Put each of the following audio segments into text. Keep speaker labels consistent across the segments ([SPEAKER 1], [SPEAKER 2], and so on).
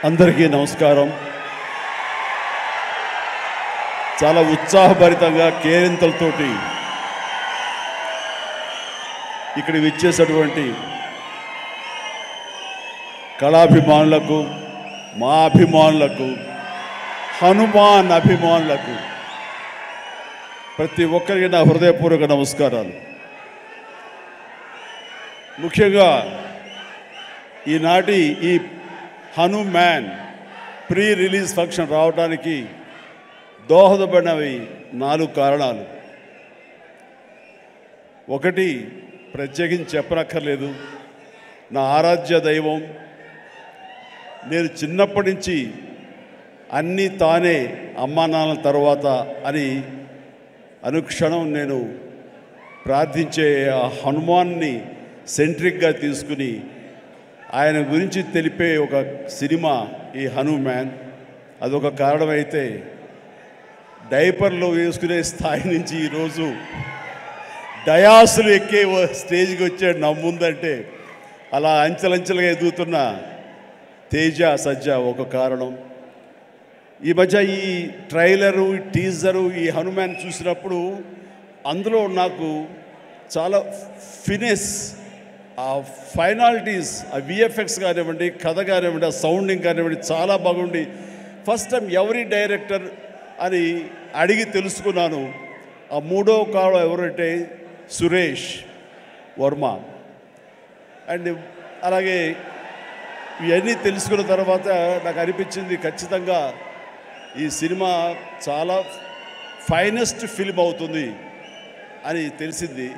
[SPEAKER 1] అందరికీ నమస్కారం. చాలా ఉత్సాహభరితంగా కేరింతలతోటి ఇక్కడ విచ్చేసినటువంటి కళాభిమానులకు, మా అభిమానులకు, హనుమాన్ అభిమానులకు ప్రతి ఒక్కరికి నా హృదయపూర్వక నమస్కారాలు. ముఖ్యంగా ఈనాటి ఈ హనుమాన్ ప్రీ రిలీజ్ ఫంక్షన్ రావడానికి దోహదపడినవి 4 కారణాలు. ఒకటి, ప్రత్యేకించి చెప్పనక్కర్లేదు, నా ఆరాధ్య దైవం. నేను చిన్నప్పటి నుంచి అన్నీ తానే అమ్మా నాన్నల తర్వాత అని అనుక్షణం నేను ప్రార్థించే ఆ హనుమాన్ని సెంట్రిక్గా తీసుకుని ఆయన గురించి తెలిపే ఒక సినిమా ఈ హనుమాన్. అదొక కారణమైతే, డైపర్లో వేసుకునే స్థాయి నుంచి ఈరోజు డయాసులు ఎక్కే స్టేజ్కి వచ్చాడు నా ముందంటే, అలా అంచెలంచెలుగా ఎదుగుతున్న తేజ సజ్జ ఒక కారణం. ఈ మధ్య ఈ ట్రైలరు, ఈ టీజరు, ఈ హనుమాన్ చూసినప్పుడు అందులో నాకు చాలా ఫినిష్, ఆ ఫైనాలిటీస్, ఆ విఎఫ్ఎక్స్ కానివ్వండి, కథ కానివ్వండి, ఆ సౌండింగ్ కానివ్వండి చాలా బాగుండి ఫస్ట్ టైం ఎవరి డైరెక్టర్ అని అడిగి తెలుసుకున్నాను. ఆ 3వ కాలం ఎవరంటే సురేష్ వర్మ. అండ్ అలాగే ఇవన్నీ తెలుసుకున్న తర్వాత నాకు అనిపించింది ఖచ్చితంగా ఈ సినిమా చాలా ఫైనెస్ట్ ఫిల్మ్ అవుతుంది అని తెలిసింది.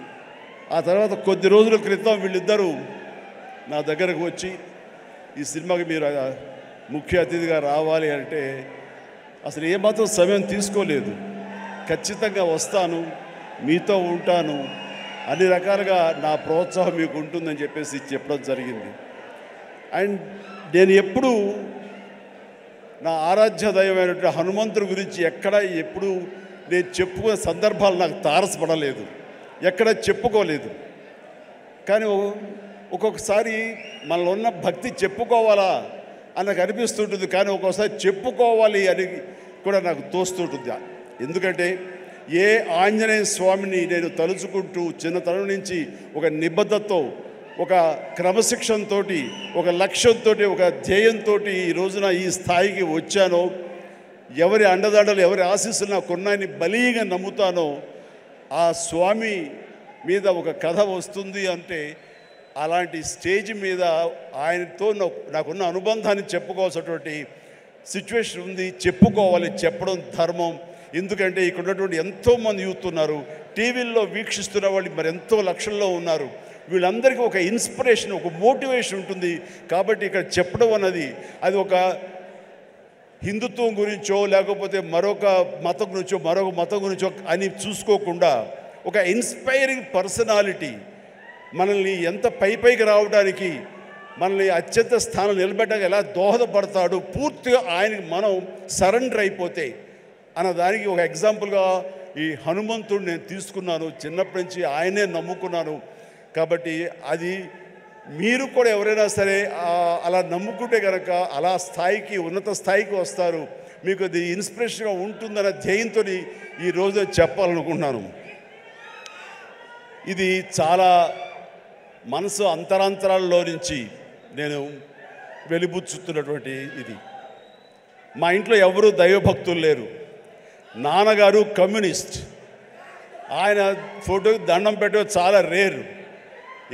[SPEAKER 1] ఆ తర్వాత కొద్ది రోజుల క్రితం వీళ్ళిద్దరూ నా దగ్గరకు వచ్చి ఈ సినిమాకి మీరు ముఖ్య అతిథిగా రావాలి అంటే అసలు ఏమాత్రం సమయం తీసుకోలేదు. ఖచ్చితంగా వస్తాను, మీతో ఉంటాను, అన్ని రకాలుగా నా ప్రోత్సాహం మీకు ఉంటుందని చెప్పేసి చెప్పడం జరిగింది. అండ్ నేను ఎప్పుడూ నా ఆరాధ్య దైవమైనటువంటి హనుమంతుడి గురించి ఎప్పుడు నేను చెప్పుకునే సందర్భాలు నాకు తారసపడలేదు, ఎక్కడ చెప్పుకోలేదు. కానీ ఒక్కొక్కసారి మనలో ఉన్న భక్తి చెప్పుకోవాలా అని నాకు అనిపిస్తుంటుంది, కానీ ఒక్కొక్కసారి చెప్పుకోవాలి అని కూడా నాకు తోస్తుంటుంది. ఎందుకంటే ఏ ఆంజనేయ స్వామిని నేను తలుచుకుంటూ చిన్నతనం నుంచి ఒక నిబద్ధతతో, ఒక క్రమశిక్షణతో, ఒక లక్ష్యంతో, ఒక ధ్యేయంతో ఈ రోజున ఈ స్థాయికి వచ్చానో, ఎవరి అండదండలు, ఎవరి ఆశీస్సులు నాకు ఉన్నాయని బలీగా నమ్ముతానో, ఆ స్వామి మీద ఒక కథ వస్తుంది అంటే అలాంటి స్టేజ్ మీద ఆయనతో నాకున్న అనుబంధాన్ని చెప్పుకోవాల్సినటువంటి సిచ్యువేషన్ ఉంది. చెప్పుకోవాలి, చెప్పడం ధర్మం. ఎందుకంటే ఇక్కడ ఉన్నటువంటి ఎంతోమంది యూత్ ఉన్నారు, టీవీల్లో వీక్షిస్తున్న వాళ్ళు మరి ఎంతో లక్షల్లో ఉన్నారు. వీళ్ళందరికీ ఒక ఇన్స్పిరేషన్, ఒక మోటివేషన్ ఉంటుంది. కాబట్టి ఇక్కడ చెప్పడం అన్నది అది ఒక హిందుత్వం గురించో లేకపోతే మరొక మతం గురించో అని చూసుకోకుండా ఒక ఇన్స్పైరింగ్ పర్సనాలిటీ మనల్ని ఎంత పైకి రావడానికి, మనల్ని అత్యంత స్థానం నిలబెట్టడానికి ఎలా దోహదపడతాడు, పూర్తిగా ఆయనకి మనం సరెండర్ అయిపోతే అన్నదానికి ఒక ఎగ్జాంపుల్గా ఈ హనుమంతుడు నేను తీసుకున్నాను. చిన్నప్పటి నుంచి ఆయనే నమ్ముకున్నాను. కాబట్టి అది మీరు కూడా ఎవరైనా సరే అలా నమ్ముకుంటే కనుక అలా స్థాయికి, ఉన్నత స్థాయికి వస్తారు. మీకు అది ఇన్స్పిరేషన్గా ఉంటుందన్న ధ్యేయంతో ఈరోజు చెప్పాలనుకుంటున్నాను. ఇది చాలా మనసు అంతరాంతరాల్లో నుంచి నేను వెలిబుచ్చుతున్నటువంటి ఇది. మా ఇంట్లో ఎవరు దైవభక్తులు లేరు. నాన్నగారు కమ్యూనిస్ట్, ఆయన ఫోటోకి దండం పెట్టడం చాలా రేరు.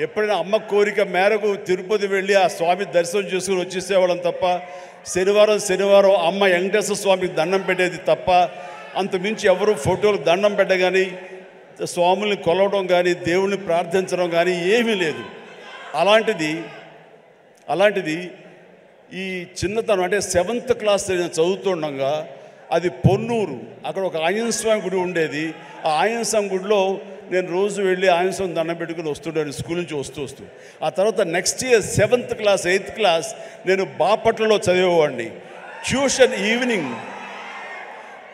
[SPEAKER 1] ఎప్పుడైనా అమ్మ కోరిక మేరకు తిరుపతి వెళ్ళి ఆ స్వామి దర్శనం చేసుకుని వచ్చేసేవాళ్ళం తప్ప, శనివారం అమ్మ వెంకటేశ్వర స్వామికి దండం పెట్టేది తప్ప, అంతమించి ఎవరు ఫోటోలకు దండం పెట్ట కానీ, స్వాముల్ని కొలవడం కానీ, దేవుణ్ణి ప్రార్థించడం కానీ ఏమీ లేదు. అలాంటిది ఈ చిన్నతనం అంటే 7th క్లాస్ నేను చదువుతుండగా, అది పొన్నూరు, అక్కడ ఒక ఆంజనేయ స్వామి గుడి ఉండేది. ఆ ఆంజనేయ స్వామి గుడిలో నేను రోజు వెళ్ళి ఆంజనేయ స్వామి దండం పెట్టుకుని వస్తుంటాను స్కూల్ నుంచి వస్తూ. ఆ తర్వాత next year 7th class 8th class నేను బాపట్లలో చదివేవాడిని.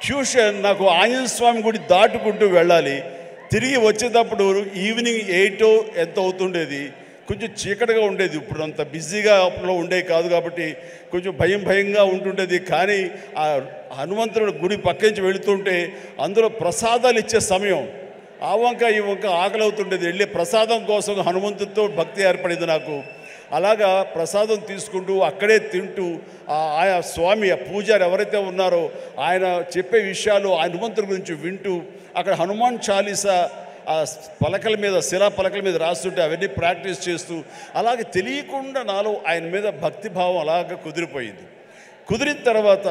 [SPEAKER 1] ట్యూషన్ నాకు ఆంజనేయ స్వామి గుడి దాటుకుంటూ వెళ్ళాలి. తిరిగి వచ్చేటప్పుడు ఈవినింగ్ 8 ఎంత అవుతుండేది. కొంచెం చీకటిగా ఉండేది. ఇప్పుడు అంత బిజీగా అప్పుడు ఉండేవి కాదు కాబట్టి కొంచెం భయంగా ఉంటుండేది. కానీ ఆ హనుమంతుడి గుడి పక్క నుంచి వెళుతుంటే అందులో ప్రసాదాలు ఇచ్చే సమయం, ఆ వంక ఈ వంక ఆకలి అవుతుండేది. వెళ్ళే ప్రసాదం కోసం హనుమంతుడితో భక్తి ఏర్పడింది నాకు. అలాగా ప్రసాదం తీసుకుంటూ అక్కడే తింటూ ఆయా స్వామి ఆ పూజారి ఎవరైతే ఉన్నారో ఆయన చెప్పే విషయాలు హనుమంతుడి గురించి వింటూ అక్కడ హనుమాన్ చాలీసా ఆ పలకల మీద శిలా పలకల మీద రాస్తుంటే అవన్నీ ప్రాక్టీస్ చేస్తూ అలాగే తెలియకుండా నాలో ఆయన మీద భక్తిభావం అలాగ కుదిరిపోయింది. కుదిరిన తర్వాత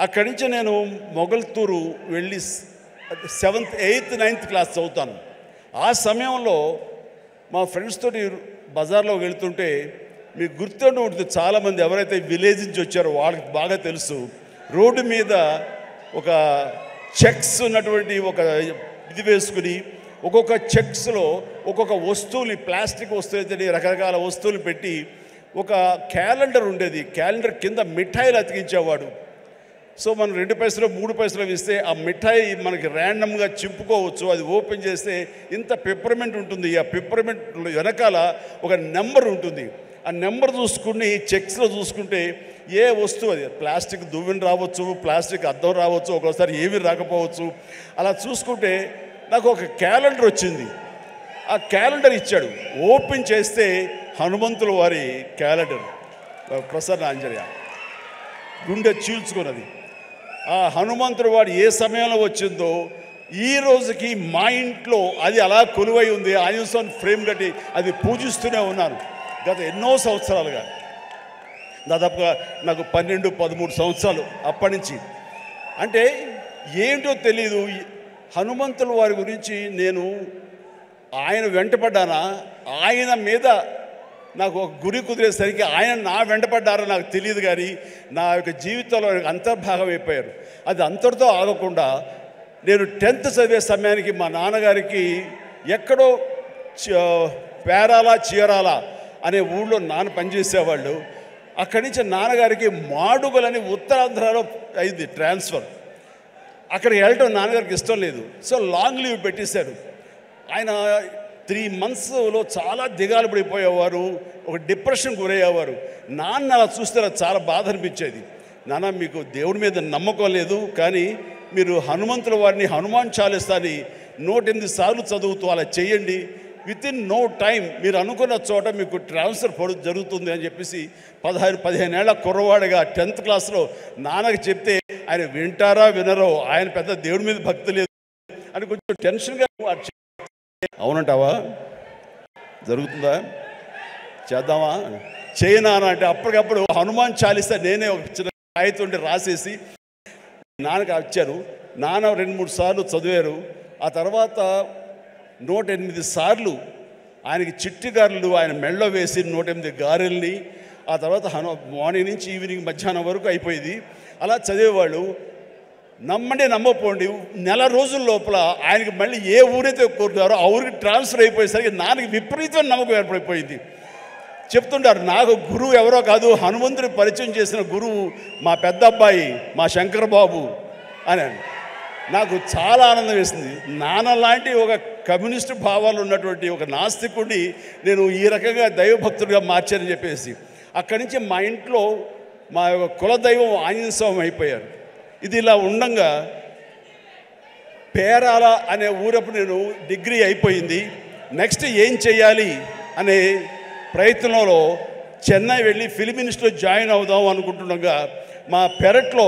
[SPEAKER 1] అక్కడి నుంచి నేను మొగల్తూరు వెళ్ళి 7th 8th 9th క్లాస్ చదువుతాను. ఆ సమయంలో మా ఫ్రెండ్స్ తోటి బజార్లో వెళుతుంటే మీకు గుర్తుండి ఉంటుంది, చాలామంది ఎవరైతే విలేజ్ నుంచి వచ్చారో వాళ్ళకి బాగా తెలుసు, రోడ్డు మీద ఒక చెక్స్ ఉన్నటువంటి ఒక ఇది వేసుకుని ఒక్కొక్క చెక్స్లో ఒక్కొక్క వస్తువులు, ప్లాస్టిక్ వస్తువులు, రకరకాల వస్తువులు పెట్టి ఒక క్యాలెండర్ ఉండేది. క్యాలెండర్ కింద మిఠాయిలు అతికించేవాడు. సో మనం 2 పైసలు 3 పైసలు ఇస్తే ఆ మిఠాయి మనకి ర్యాండమ్గా చింపుకోవచ్చు. అది ఓపెన్ చేస్తే ఇంత పెప్పర్మెంట్ ఉంటుంది. ఆ పెప్పర్మెంట్ వెనకాల ఒక నెంబర్ ఉంటుంది. ఆ నెంబర్ చూసుకుని చెక్స్లో చూసుకుంటే ఏ వస్తువు, అది ప్లాస్టిక్ దువ్వెన రావచ్చు, ప్లాస్టిక్ అద్దం రావచ్చు, ఒక్కోసారి ఏమీ రాకపోవచ్చు. అలా చూసుకుంటే నాకు ఒక క్యాలెండర్ వచ్చింది. ఆ క్యాలెండర్ ఇచ్చాడు. ఓపెన్ చేస్తే హనుమంతుల వారి క్యాలెండర్, ప్రసన్న ఆంజనేయ, గుండె చీల్చుకున్నది. ఆ హనుమంతుడు వాడు ఏ సమయంలో వచ్చిందో ఈ రోజుకి మా ఇంట్లో అది అలా కొలువై ఉంది. ఆంజనేయ స్వామి ఫ్రేమ్ కట్టి అది పూజిస్తూనే ఉన్నాను గత ఎన్నో సంవత్సరాలుగా. దాదాపుగా నాకు 12-13 సంవత్సరాలు అప్పటి నుంచి. అంటే ఏంటో తెలీదు, హనుమంతుల వారి గురించి నేను ఆయన వెంటపడ్డానా, ఆయన మీద నాకు ఒక గురి కుదిరేసరికి ఆయన నా వెంటపడ్డారో నాకు తెలియదు. కానీ నా యొక్క జీవితంలో అంతర్భాగం అయిపోయారు. అది అంతటితో ఆగకుండా నేను 10th చదివే సమయానికి మా నాన్నగారికి ఎక్కడో పేరాల చీరాల అనే ఊళ్ళో నాన్న పనిచేసేవాళ్ళు. అక్కడి నుంచి నాన్నగారికి మాడుగులని ఉత్తరాంధ్రలో అయింది ట్రాన్స్ఫర్. అక్కడికి వెళ్ళటం నాన్నగారికి ఇష్టం లేదు. సో లాంగ్ లీవ్ పెట్టేశారు. ఆయన 3 monthsలో చాలా దిగాలు పడిపోయేవారు, ఒక డిప్రెషన్ గురయ్యేవారు. నాన్న అలా చూస్తే నాకు చాలా బాధ అనిపించేది. నాన్న, మీకు దేవుడి మీద నమ్మకం లేదు, కానీ మీరు హనుమంతుల వారిని హనుమాన్ చాలీసాని 108 సార్లు చదువుతూ అలా చేయండి. వితిన్ నో టైం మీరు అనుకున్న చోట మీకు ట్రాన్స్ఫర్ జరుగుతుంది అని చెప్పేసి 15 ఏళ్ల కుర్రవాడిగా 10th క్లాస్లో నాన్నకి చెప్తే ఆయన వింటారా వినరో, ఆయన పెద్ద దేవుడి మీద భక్తి లేదు అని కొంచెం టెన్షన్గా. అవునంటావా? జరుగుతుందా? చేద్దామా? చేయనా అంటే అప్పటికప్పుడు హనుమాన్ చాలీసా నేనే ఒక చిన్న కాగితం రాసేసి నాన్నకి వచ్చాను. నాన్న 2-3 సార్లు చదివారు. ఆ తర్వాత 108 సార్లు ఆయనకి చిట్టి గారెలు ఆయన మెళ్ళో వేసి 108 గారెల్ని, ఆ తర్వాత మార్నింగ్ నుంచి ఈవినింగ్ మధ్యాహ్నం వరకు అయిపోయింది. అలా చదివేవాళ్ళు. నమ్మండి నమ్మపోండి, 1 నెల రోజుల లోపల ఆయనకి మళ్ళీ ఏ ఊరైతే కోరుతారో ఆ ఊరికి ట్రాన్స్ఫర్ అయిపోయేసరికి నాన్నకి విపరీతమైన నమ్మకం ఏర్పడిపోయింది. చెప్తుంటారు, నాకు గురువు ఎవరో కాదు, హనుమంతుడి పరిచయం చేసిన గురువు మా పెద్ద అబ్బాయి మా శంకర్ బాబు అని. నాకు చాలా ఆనందం వేసింది. నాన్న లాంటి ఒక కమ్యూనిస్టు భావాలు ఉన్నటువంటి ఒక నాస్తికుడిని నేను ఈ రకంగా దైవభక్తుడిగా మార్చానని చెప్పేసి అక్కడి నుంచి మా ఇంట్లో మా యొక్క కులదైవం ఆంజనేయ స్వామి అయిపోయారు. ఇది ఇలా ఉండంగా పేరాల అనే ఊరప్పుడు నేను డిగ్రీ అయిపోయింది. నెక్స్ట్ ఏం చేయాలి అనే ప్రయత్నంలో చెన్నై వెళ్ళి ఫిలిం ఇన్స్టిట్యూట్లో జాయిన్ అవుదాం అనుకుంటుండగా మా పెరట్లో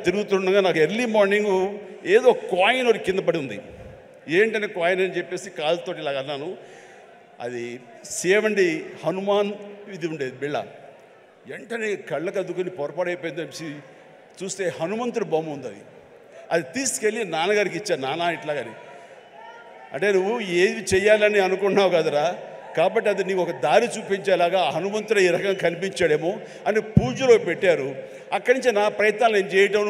[SPEAKER 1] తిరుగుతుండగా నాకు ఎర్లీ మార్నింగ్ ఏదో కాయిన్ ఒకటి కింద పడి ఉంది. ఏంటనే కాయిన్ అని చెప్పేసి కాలుతోటి ఇలాగ అన్నాను. అది సేవండి హనుమాన్ ఇది ఉండేది బిళ్ళ. వెంటనే కళ్ళకు అద్దుకుని పొరపాడైపోయింది చెప్పి చూస్తే హనుమంతుడి బొమ్మ ఉంది. అది తీసుకెళ్ళి నాన్నగారికి ఇచ్చాను. నాన్న ఇట్లాగని, అంటే నువ్వు ఏది చెయ్యాలని అనుకున్నావు కదరా, కాబట్టి అది నీకు ఒక దారి చూపించేలాగా హనుమంతుడు ఈ రకంగా కనిపించాడేమో అని పూజలో పెట్టారు. అక్కడి నుంచి నా ప్రయత్నాలు నేను చేయటం,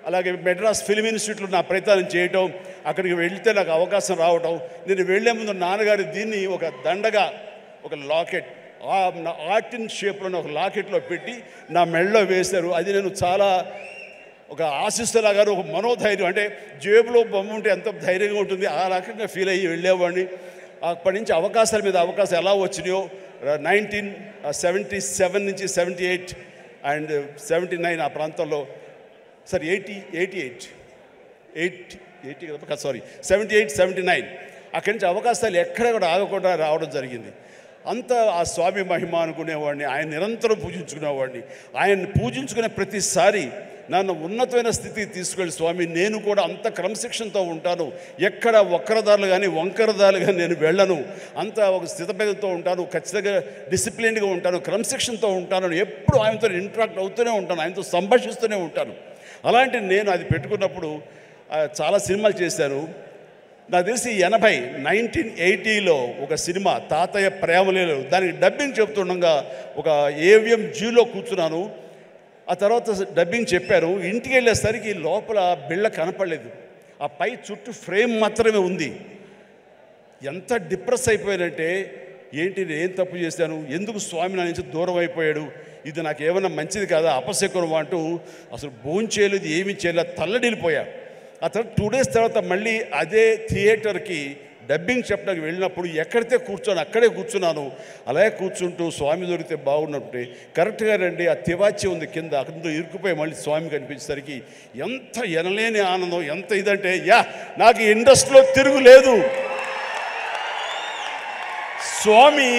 [SPEAKER 1] అలాగే మెడ్రాస్ ఫిలిం ఇన్స్టిట్యూట్లో నా ప్రయత్నాలు చేయటం, అక్కడికి వెళితే నాకు అవకాశం రావటం. నేను వెళ్లే ముందు నాన్నగారు దీన్ని ఒక దండగా, ఒక లాకెట్, ఆర్టిన్ షేప్లో ఒక లాకెట్లో పెట్టి నా మెడలో వేశారు. అది నేను చాలా ఒక ఆశిస్తులాగా ఒక మనోధైర్యం, అంటే జేబులో బొమ్మ ఉంటే ఎంత ధైర్యంగా ఉంటుంది ఆ రకంగా ఫీల్ అయ్యి వెళ్ళేవాడిని. అప్పటి నుంచి అవకాశాల మీద అవకాశం ఎలా వచ్చినాయో 1977 నుంచి 78 అండ్ 79 ఆ ప్రాంతంలో, సారీ 80 కదా, సారీ 78, 79 అక్కడి నుంచి అవకాశాలు ఎక్కడ కూడా ఆగకుండా రావడం జరిగింది. అంత ఆ స్వామి మహిమ అనుకునేవాడిని, ఆయన నిరంతరం పూజించుకునేవాడిని. ఆయన్ని పూజించుకునే ప్రతిసారి నన్ను ఉన్నతమైన స్థితికి తీసుకెళ్ళి స్వామి నేను కూడా అంత క్రమశిక్షణతో ఉంటాను, ఎక్కడ వక్రదారులు కానీ వంకరదారులు కానీ నేను వెళ్ళను, అంత ఒక స్థితభేదంతో ఉంటాను, ఖచ్చితంగా డిసిప్లిన్గా ఉంటాను, క్రమశిక్షణతో ఉంటాను, ఎప్పుడు ఆయనతో ఇంటరాక్ట్ అవుతూనే ఉంటాను, ఆయనతో సంభాషిస్తూనే ఉంటాను. అలాంటి నేను అది పెట్టుకున్నప్పుడు చాలా సినిమాలు చేశాను. నాకు తెలిసి 1980లో ఒక సినిమా తాతయ్య ప్రేమలేలు, దానికి డబ్బింగ్ చెప్తుండగా ఒక ఏవిఎం జీలో కూర్చున్నాను. ఆ తర్వాత డబ్బింగ్ చెప్పారు. ఇంటికి వెళ్ళేసరికి లోపల బిళ్ళ కనపడలేదు, ఆ పై చుట్టూ ఫ్రేమ్ మాత్రమే ఉంది. ఎంత డిప్రెస్ అయిపోయానంటే, ఏంటి నేను ఏం తప్పు చేశాను, ఎందుకు స్వామి నా నుంచి దూరం అయిపోయాడు, ఇది నాకు ఏమైనా మంచిది కాదా, అపశకునం అంటూ అసలు భోంచేయలేదు, ఏమీ చేయలేదు, తల్లడిల్లిపోయా. ఆ తర్వాత 2 days తర్వాత మళ్ళీ అదే థియేటర్కి డబ్బింగ్ చెప్పడానికి వెళ్ళినప్పుడు ఎక్కడితే కూర్చొని అక్కడే కూర్చున్నాను. అలాగే కూర్చుంటూ స్వామి దొరికితే బాగున్నట్టే కరెక్ట్గా రండి, ఆ తివాచి ఉంది కింద, అక్కడితో ఇరుక్కుపోయి మళ్ళీ స్వామి కనిపించేసరికి ఎంత ఎనలేని ఆనందం, ఎంత ఇదంటే నాకు ఇండస్ట్రీలో తిరుగులేదు, స్వామి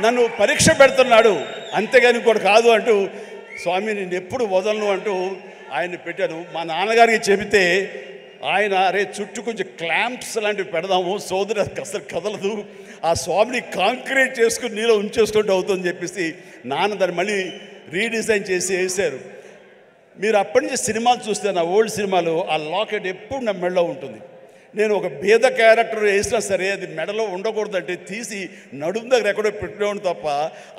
[SPEAKER 1] నన్ను పరీక్ష పెడుతున్నాడు, అంతేగాని ఇంకోటి కాదు అంటూ స్వామి నేను ఎప్పుడు వదలను అంటూ ఆయన్ని పెట్టాను. మా నాన్నగారికి చెబితే ఆయన అరే చుట్టూ కొంచెం క్లాంప్స్ లాంటివి పెడదాము, సోదరు అసలు కదలదు, ఆ స్వామిని కాంక్రీట్ చేసుకుని నీలో ఉంచేసుకుంటూ అవుతుందని చెప్పేసి నాన్న దాన్ని మళ్ళీ రీడిజైన్ చేసి వేశారు. మీరు అప్పటి నుంచి సినిమాలు చూస్తే నా ఓల్డ్ సినిమాలు ఆ లాకెట్ ఎప్పుడు నా మెడలో ఉంటుంది. నేను ఒక భేద క్యారెక్టర్ వేసినా సరే అది మెడలో ఉండకూడదంటే తీసి నడుము దగ్గర ఎక్కడో పెట్టేవాడు తప్ప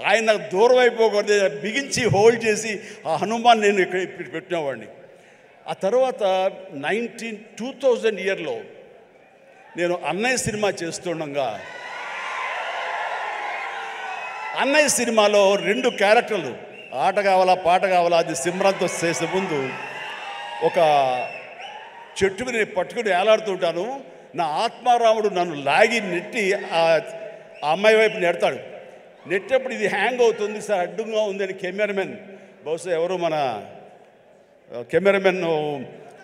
[SPEAKER 1] ఆయన నాకు దూరం అయిపోకూడదు, బిగించి హోల్డ్ చేసి ఆ హనుమాన్ నేను ఇక్కడ పెట్టినవాడిని. ఆ తర్వాత 2000 ఇయర్లో నేను అన్నయ్య సినిమా చేస్తుండగా, అన్నయ్య సినిమాలో 2 క్యారెక్టర్లు, ఆట కావాలా పాట కావాలా, అది సిమ్రంతో చేసే ముందు ఒక చెట్టు మీద పట్టుకుని వేలాడుతుంటాను. నా ఆత్మారాముడు నన్ను లాగి నెట్టి ఆ అమ్మాయి వైపు నెడతాడు. నెట్టేప్పుడు ఇది హ్యాంగ్ అవుతుంది సార్, అడ్డుగా ఉందని కెమెరామెన్, బహుశా ఎవరు మన కెమెరామెన్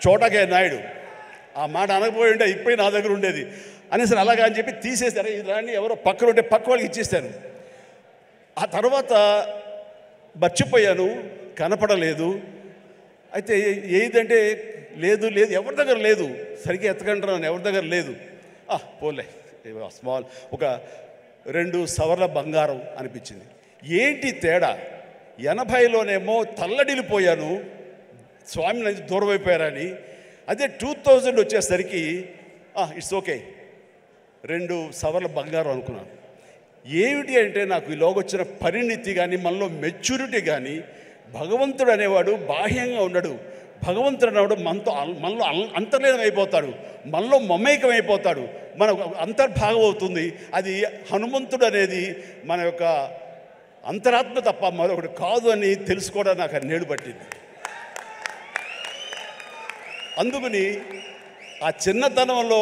[SPEAKER 1] చోటకే నాయుడు ఆ మాట అనకపోయి ఉంటే ఇప్పుడు నా దగ్గర ఉండేది అనేసరి అలాగా అని చెప్పి తీసేశారు. ఇలాంటి ఎవరో పక్కన ఉంటే పక్క వాళ్ళకి ఇచ్చేసాను. ఆ తర్వాత మర్చిపోయాను, కనపడలేదు. అయితే ఏదంటే లేదు ఎవరి దగ్గర లేదు, సరిగ్గా ఎత్తకంటున్నాను, ఎవరి దగ్గర లేదు. పోలే స్మాల్ ఒక 2 సవర్ల బంగారం అనిపించింది. ఏంటి తేడా, 80లోనేమో తల్లడిల్లిపోయాను, స్వామి నుంచి దూరం అయిపోయారని. అదే 2000 వచ్చేసరికి ఇట్స్ ఓకే, 2 సవర్ల బంగారం అనుకున్నాను. ఏమిటి అంటే నాకు ఈలోగా వచ్చిన పరిణితి కానీ మనలో మెచ్యూరిటీ కానీ, భగవంతుడు అనేవాడు బాహ్యంగా ఉండడు, భగవంతుడు అనేవాడు మనలో అంతర్లీనం అయిపోతాడు, మనలో మమేకం అయిపోతాడు, మన అంతర్భాగం అవుతుంది. అది హనుమంతుడు అనేది మన యొక్క అంతరాత్మ తప్ప మరొకటి కాదు అని తెలుసుకోవడం నాకు నేడు పట్టింది. అందుకని ఆ చిన్నతనంలో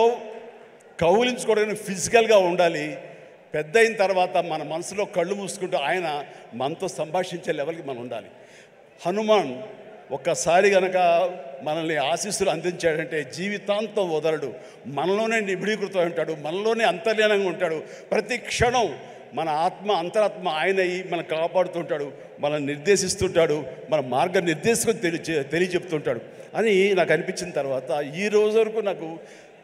[SPEAKER 1] కౌలించుకోవడానికి ఫిజికల్గా ఉండాలి, పెద్ద అయిన తర్వాత మన మనసులో కళ్ళు మూసుకుంటూ ఆయన మనతో సంభాషించే లెవెల్కి మనం ఉండాలి. హనుమాన్ ఒక్కసారి కనుక మనల్ని ఆశీస్సులు అందించాడంటే జీవితాంతం వదలడు, మనలోనే నిబిడీకృతం ఉంటాడు, మనలోనే అంతర్లీనంగా ఉంటాడు. ప్రతి క్షణం మన ఆత్మ అంతరాత్మ ఆయనయి మనం కాపాడుతుంటాడు, మనల్ని నిర్దేశిస్తుంటాడు, మన మార్గ నిర్దేశకం తెలియచెప్తుంటాడు అని నాకు అనిపించిన తర్వాత ఈ రోజు వరకు నాకు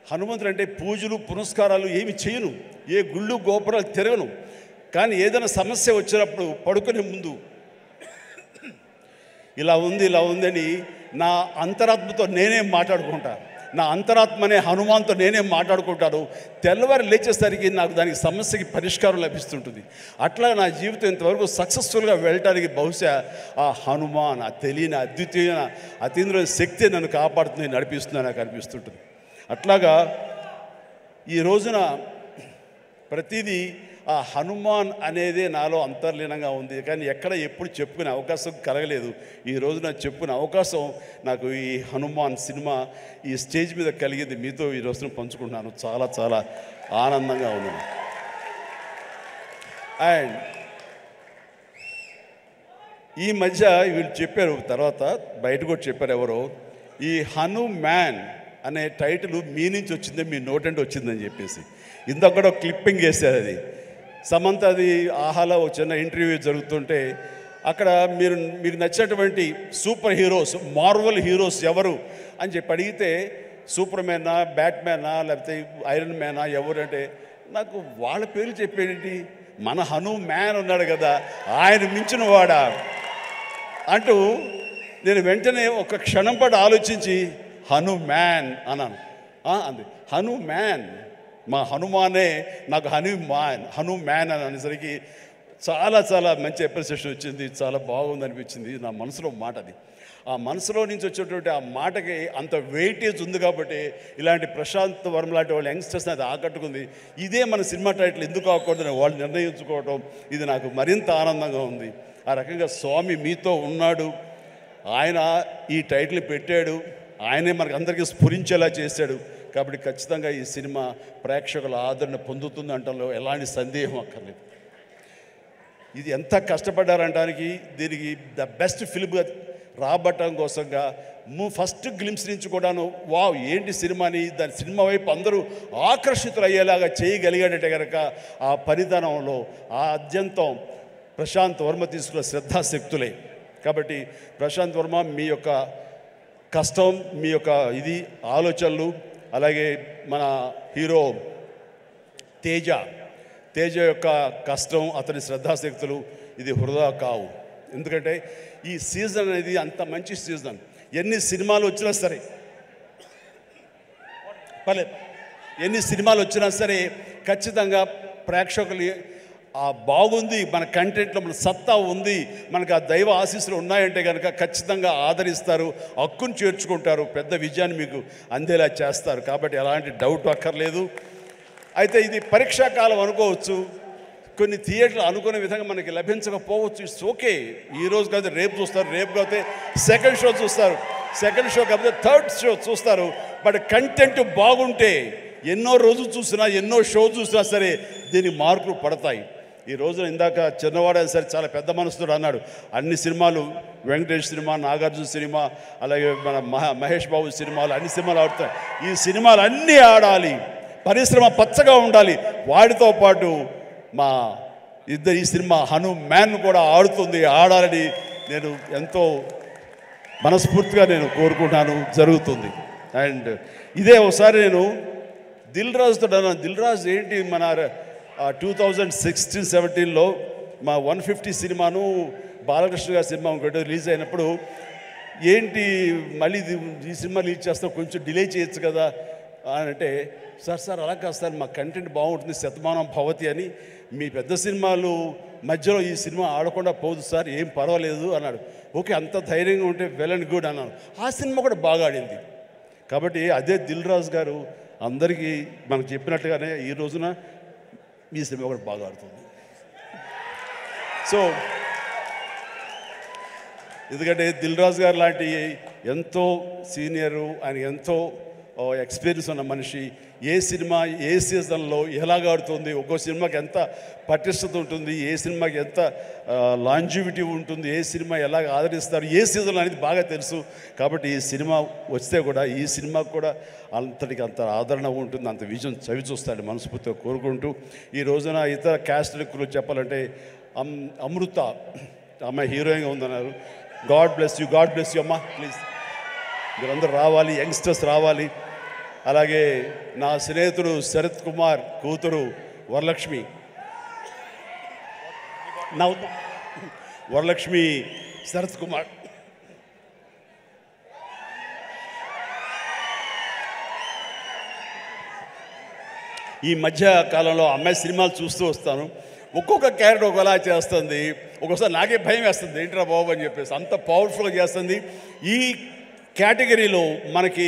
[SPEAKER 1] హనుమంతుడు అంటే పూజలు పునస్కారాలు ఏమి చేయను, ఏ గుళ్ళు గోపురాలు తిరగను. కానీ ఏదైనా సమస్య వచ్చినప్పుడు పడుకునే ముందు ఇలా ఉందని నా అంతరాత్మతో నేనే మాట్లాడుకుంటా, నా అంతరాత్మనే హనుమాన్తో నేనే మాట్లాడుకుంటాను. తెల్లవారు లేచేసరికి నాకు దానికి సమస్యకి పరిష్కారం లభిస్తుంటుంది. అట్లా నా జీవితం ఇంతవరకు సక్సెస్ఫుల్గా వెళ్ళటానికి బహుశా ఆ హనుమాన్, ఆ తెలియని అద్వితీయమైన అతీంద్ర శక్తి నన్ను కాపాడుతుంది, నడిపిస్తుంది నాకు అనిపిస్తుంటుంది. అట్లాగా ఈ రోజున ప్రతిదీ ఆ హనుమాన్ అనేది నాలో అంతర్లీనంగా ఉంది. కానీ ఎక్కడ ఎప్పుడు చెప్పుకునే అవకాశం కలగలేదు. ఈరోజు నాకు చెప్పుకునే అవకాశం నాకు ఈ హనుమాన్ సినిమా ఈ స్టేజ్ మీద కలిగింది. మీతో ఈ రోజున పంచుకుంటున్నాను. చాలా చాలా ఆనందంగా ఉన్నాను. అండ్ ఈ మధ్య వీళ్ళు చెప్పారు, తర్వాత బయట కూడా చెప్పారు ఎవరో, ఈ హనుమాన్ అనే టైటిల్ మీ నుంచి వచ్చింది, మీ నోటంటే వచ్చిందని చెప్పేసి ఇందాక కూడా క్లిప్పింగ్ వేశారు. అది సమంత అది ఆహాలో ఒక చిన్న ఇంటర్వ్యూ జరుగుతుంటే అక్కడ మీకు నచ్చినటువంటి సూపర్ హీరోస్, మార్వల్ హీరోస్ ఎవరు అని చెప్పి అడిగితే సూపర్ మ్యానా, బ్యాట్మ్యానా, లేకపోతే ఐరన్ మ్యానా ఎవరంటే నాకు వాళ్ళ పేర్లు చెప్పేంటి, మన హనుమాన్ ఉన్నాడు కదా ఆయన మించిన వాడా అంటూ నేను వెంటనే ఒక క్షణం పాటు ఆలోచించి హనుమాన్ అన్నాను. అంది హనుమాన్, మా హనుమానే నాకు హనుమాన్ అని అనేసరికి చాలా చాలా మంచి అప్రిసియేషన్ వచ్చింది. చాలా బాగుంది అనిపించింది. నా మనసులో మాట అది. ఆ మనసులో నుంచి వచ్చేటువంటి ఆ మాటకి అంత వెయిటేజ్ ఉంది కాబట్టి ఇలాంటి ప్రశాంత్ వర్మ లాంటి వాళ్ళ యంగ్స్టర్స్ని అది ఆకట్టుకుంది. ఇదే మన సినిమా టైటిల్ ఎందుకు అవ్వకూడదని వాళ్ళు నిర్ణయించుకోవటం ఇది నాకు మరింత ఆనందంగా ఉంది. ఆ రకంగా స్వామి మీతో ఉన్నాడు, ఆయన ఈ టైటిల్ పెట్టాడు, ఆయనే మనకు అందరికీ స్ఫురించేలా చేశాడు. కాబట్టి ఖచ్చితంగా ఈ సినిమా ప్రేక్షకుల ఆదరణ పొందుతుంది అంటలో ఎలాంటి సందేహం అక్కర్లేదు. ఇది ఎంత కష్టపడ్డారంటానికి దీనికి ద బెస్ట్ ఫిల్మ్గా రాబట్టడం కోసంగా ఫస్ట్ గ్లిమ్స్ నుంచి కూడాను వావ్ ఏంటి సినిమాని, దాని సినిమా వైపు అందరూ ఆకర్షితులు అయ్యేలాగా చేయగలిగాడంటే కనుక ఆ పరిధానంలో ఆ అత్యంతం ప్రశాంత్ వర్మ తీసుకున్న శ్రద్ధాశక్తులే. కాబట్టి ప్రశాంత్ వర్మ మీ యొక్క కష్టం, మీ యొక్క ఇది ఆలోచనలు, అలాగే మన హీరో తేజ యొక్క కష్టం, అతని శ్రద్ధాశక్తులు ఇది వృధా కావు. ఎందుకంటే ఈ సీజన్ అనేది అంత మంచి సీజన్. ఎన్ని సినిమాలు వచ్చినా సరే ఎన్ని సినిమాలు వచ్చినా సరే ఖచ్చితంగా ప్రేక్షకులు బాగుంది, మన కంటెంట్లో మన సత్తా ఉంది, మనకు ఆ దైవ ఆశీస్సులు ఉన్నాయంటే కనుక ఖచ్చితంగా ఆదరిస్తారు, హక్కును చేర్చుకుంటారు, పెద్ద విజయాన్ని మీకు అందేలా చేస్తారు. కాబట్టి ఎలాంటి డౌట్ అక్కర్లేదు. అయితే ఇది పరీక్షాకాలం అనుకోవచ్చు, కొన్ని థియేటర్లు అనుకునే విధంగా మనకి లభించకపోవచ్చు. It's okay. ఈరోజు కాదు రేపు చూస్తారు, రేపు కాకపోతే సెకండ్ షో చూస్తారు, సెకండ్ షో కాకపోతే థర్డ్ షో చూస్తారు. బట్ కంటెంట్ బాగుంటే ఎన్నో రోజులు చూసినా, ఎన్నో షో చూసినా సరే దీనికి మార్కులు పడతాయి. ఈ రోజున ఇందాక చిన్నవాడైనా సరే చాలా పెద్ద మనసుతో అన్నాడు, అన్ని సినిమాలు వెంకటేష్ సినిమా, నాగార్జున సినిమా, అలాగే మన మహేష్ బాబు సినిమాలు, అన్ని సినిమాలు ఆడుతాయి. ఈ సినిమాలు అన్నీ ఆడాలి, పరిశ్రమ పచ్చగా ఉండాలి. వాటితో పాటు మా ఈ సినిమా హనుమాన్ కూడా ఆడాలని నేను ఎంతో మనస్ఫూర్తిగా నేను కోరుకుంటాను, జరుగుతుంది. అండ్ ఇదే ఒకసారి నేను దిల్ రాజుతో అన్నాను, దిల్ రాజు ఏంటి మన 2016-17లో మా 150 సినిమాను బాలకృష్ణ గారి సినిమా ఇంకోటి రిలీజ్ అయినప్పుడు ఏంటి మళ్ళీ ఈ సినిమా రిలీజ్ చేస్తాం, కొంచెం డిలే చేయొచ్చు కదా అని అంటే, సార్ అలా కాదు సార్, మా కంటెంట్ బాగుంటుంది, శతమానం భవతి అని, మీ పెద్ద సినిమాలు మధ్యలో ఈ సినిమా ఆడకుండా పోదు సార్, ఏం పర్వాలేదు అన్నాడు. ఓకే, అంత ధైర్యంగా ఉంటే వెల్ అండ్ గుడ్ అన్నాను. ఆ సినిమా కూడా బాగా ఆడింది. కాబట్టి అదే దిల్ రాజు గారు అందరికీ మనకు చెప్పినట్టుగానే ఈ రోజున ఈ సినిమా కూడా బాగా ఆడుతుంది. సో ఎందుకంటే దిల్ రాజు గారు లాంటి ఎంతో సీనియరు, ఆయన ఎంతో ఎక్స్పీరియన్స్ ఉన్న మనిషి, ఏ సినిమా ఏ సీజన్లో ఎలాగ ఆడుతుంది, ఒక్కో సినిమాకి ఎంత పటిష్టత ఉంటుంది, ఏ సినిమాకి ఎంత లాంజివిటీ ఉంటుంది, ఏ సినిమా ఎలాగ ఆదరిస్తారు, ఏ సీజన్ అనేది బాగా తెలుసు. కాబట్టి ఈ సినిమా వస్తే కూడా ఈ సినిమాకు కూడా అంతటికి అంత ఆదరణ ఉంటుంది, అంత విజయం చవి చూస్తాడు మనస్ఫూర్తిగా కోరుకుంటూ. ఈ రోజున ఇతర క్యాస్ట్ గురించి చెప్పాలంటే అమృత అమ్మాయి హీరోయిన్గా ఉందన్నారు. గాడ్ బ్లెస్ యూ అమ్మా, ప్లీజ్ మీరందరూ రావాలి, యంగ్స్టర్స్ రావాలి. అలాగే నా స్నేహితుడు శరత్ కుమార్ కూతురు వరలక్ష్మి శరత్ కుమార్ ఈ మధ్య కాలంలో అమ్మాయి సినిమాలు చూస్తూ వస్తాను. ఒక్కొక్క క్యారెక్టర్ ఒకలా చేస్తుంది. ఒక్కోసారి నాకే భయం వేస్తుంది, ఏంట్రా బాబు అని చెప్పేసి, అంత పవర్ఫుల్గా చేస్తుంది. ఈ కేటగిరీలో మనకి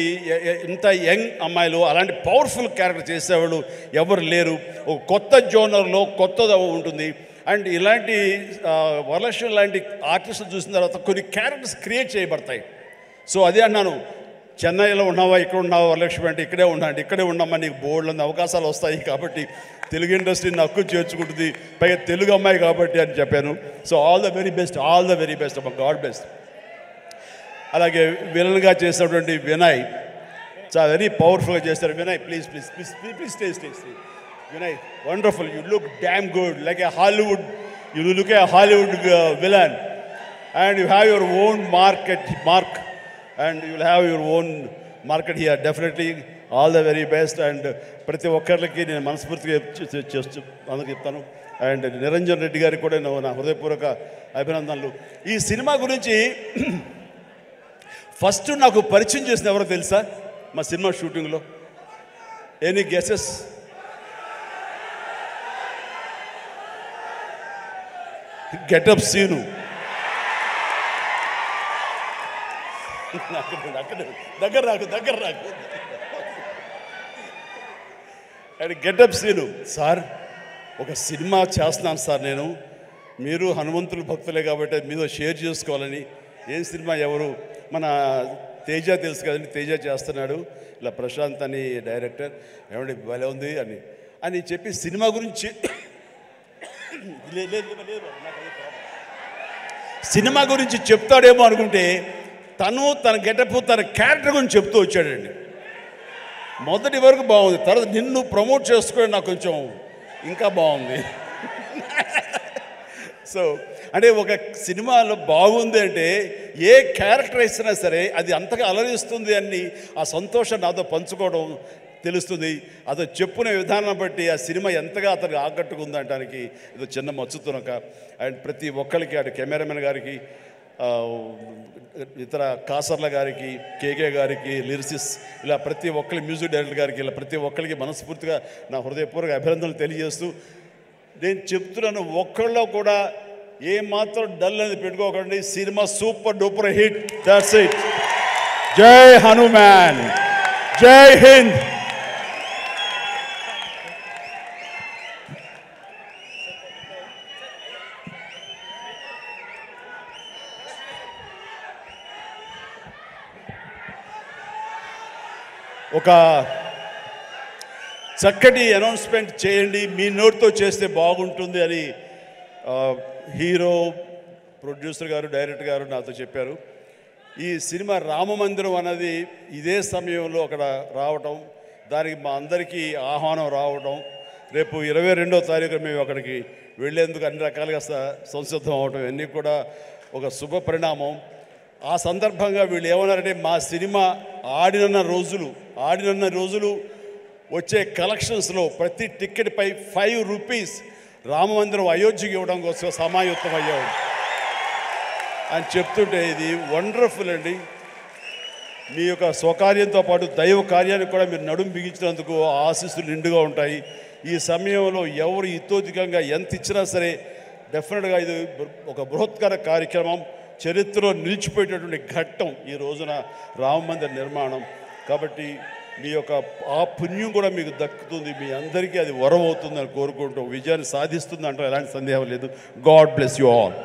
[SPEAKER 1] ఇంత యంగ్ అమ్మాయిలు అలాంటి పవర్ఫుల్ క్యారెక్టర్ చేసేవాళ్ళు ఎవరు లేరు. ఒక కొత్త జోనర్లో కొత్తది ఉంటుంది. అండ్ ఇలాంటి వరలక్ష్మి లాంటి ఆర్టిస్టులు చూసిన తర్వాత కొన్ని క్యారెక్టర్స్ క్రియేట్ చేయబడతాయి. సో అదే అన్నాను, చెన్నైలో ఉన్నావా, ఇక్కడ ఉన్నావా వరలక్ష్మి అంటే ఇక్కడే ఉన్నాండి, ఇక్కడే ఉన్నామా, నీకు బోల్డ్ అవకాశాలు వస్తాయి కాబట్టి తెలుగు ఇండస్ట్రీని హక్కు చేర్చుకుంటుంది, పైగా తెలుగు అమ్మాయి కాబట్టి అని చెప్పాను. So all the very best, all the very best అమ్మా, గాడ్ బెస్ట్. అలాగే విలన్గా చేసినటువంటి వినయ్ చాలా వెరీ పవర్ఫుల్గా చేస్తారు. Vinay please please please please stay stay stay. Vinay wonderful, you look damn good like A Hollywood, you look A Hollywood villain and you have your own mark and you will have your own market here. Definitely all the very best. And ప్రతి ఒక్కరికి నేను మనస్ఫూర్తిగా అందరికి చెప్తాను. And Niranjan Reddy గారికి కూడా నా హృదయపూర్వక అభినందనలు. ఈ సినిమా గురించి ఫస్ట్ నాకు పరిచయం చేసిన ఎవరో తెలుసా మా సినిమా షూటింగ్లో? Any guesses? గెటప్ సీను. దగ్గర రాకు అండ్ గెటప్ సీను. సార్ ఒక సినిమా చేస్తున్నాను సార్ నేను, మీరు హనుమంతులు భక్తులే కాబట్టి మీతో షేర్ చేసుకోవాలని. ఏం సినిమా? ఎవరు? మన తేజ తెలుసు కదండి, తేజ చేస్తున్నాడు, ఇలా ప్రశాంత్ అని డైరెక్టర్, ఏమండి భలే ఉంది అని చెప్పి సినిమా గురించి సినిమా గురించి చెప్తాడేమో అనుకుంటే తన గెటప్ తన క్యారెక్టర్ గురించి చెప్తూ వచ్చాడండి. మొదటి వరకు బాగుంది, తర్వాత నిన్ను ప్రమోట్ చేసుకోవడం నాకు కొంచెం ఇంకా బాగుంది. సో అంటే ఒక సినిమాలో బాగుంది అంటే ఏ క్యారెక్టర్ ఇచ్చినా సరే అది అంతగా అలరిస్తుంది అని ఆ సంతోషం నాతో పంచుకోవడం తెలుస్తుంది. అతను చెప్పుకునే విధానం బట్టి ఆ సినిమా ఎంతగా అతనికి ఆకట్టుకుంది అనడానికి ఇది చిన్న మచ్చుతునక. అండ్ ప్రతి ఒక్కరికి అటు కెమెరామెన్ గారికి, ఇతర కాసర్ల గారికి, కేకే గారికి, లిరిసిస్, ఇలా ప్రతి ఒక్కరి మ్యూజిక్ డైరెక్టర్ గారికి, ఇలా ప్రతి ఒక్కరికి మనస్ఫూర్తిగా నా హృదయపూర్వక అభినందనలు తెలియజేస్తూ నేను చెప్తున్నాను, ఒక్కళ్ళలో కూడా ఏమాత్రం డల్ అనేది పెట్టుకోకండి. Cinema super duper hit. That's it. జై హనుమాన్, జై హింద్. ఒక చక్కటి అనౌన్స్మెంట్ చేయండి, మీ నోట్తో చేస్తే బాగుంటుంది అని హీరో, ప్రొడ్యూసర్ గారు, డైరెక్టర్ గారు నాతో చెప్పారు. ఈ సినిమా రామమందిరం అన్నది ఇదే సమయంలో అక్కడ రావటం, దానికి మా అందరికీ ఆహ్వానం రావడం, రేపు 22వ తారీఖు మేము అక్కడికి వెళ్ళేందుకు అన్ని రకాలుగా సంసిద్ధం అవడం, ఇవన్నీ కూడా ఒక శుభ పరిణామం. ఆ సందర్భంగా వీళ్ళు ఏమన్నారంటే, మా సినిమా ఆడినన్న రోజులు వచ్చే కలెక్షన్స్లో ప్రతి టికెట్పై 5 రూపీస్ రామమందిరం అయోధ్యకి ఇవ్వడం కోసం సమాయుత్తం అయ్యాం అని చెప్తుంటే ఇది వండర్ఫుల్ అండి. మీ యొక్క స్వకార్యంతో పాటు దైవ కార్యానికి కూడా మీరు నడుము బిగించినందుకు ఆశీస్సులు నిండుగా ఉంటాయి. ఈ సమయంలో ఎవరు ఇతోధికంగా ఎంత ఇచ్చినా సరే డెఫినెట్గా ఇది ఒక బృహత్కర కార్యక్రమం, చరిత్రలో నిలిచిపోయేటటువంటి ఘట్టం ఈ రోజున రామమందిర నిర్మాణం. కాబట్టి మీ యొక్క ఆ పుణ్యం కూడా మీకు దక్కుతుంది, మీ అందరికీ అది వరం అవుతుందని కోరుకుంటూ విజయాన్ని సాధిస్తుంది అంటే ఎలాంటి సందేహం లేదు. God bless you all.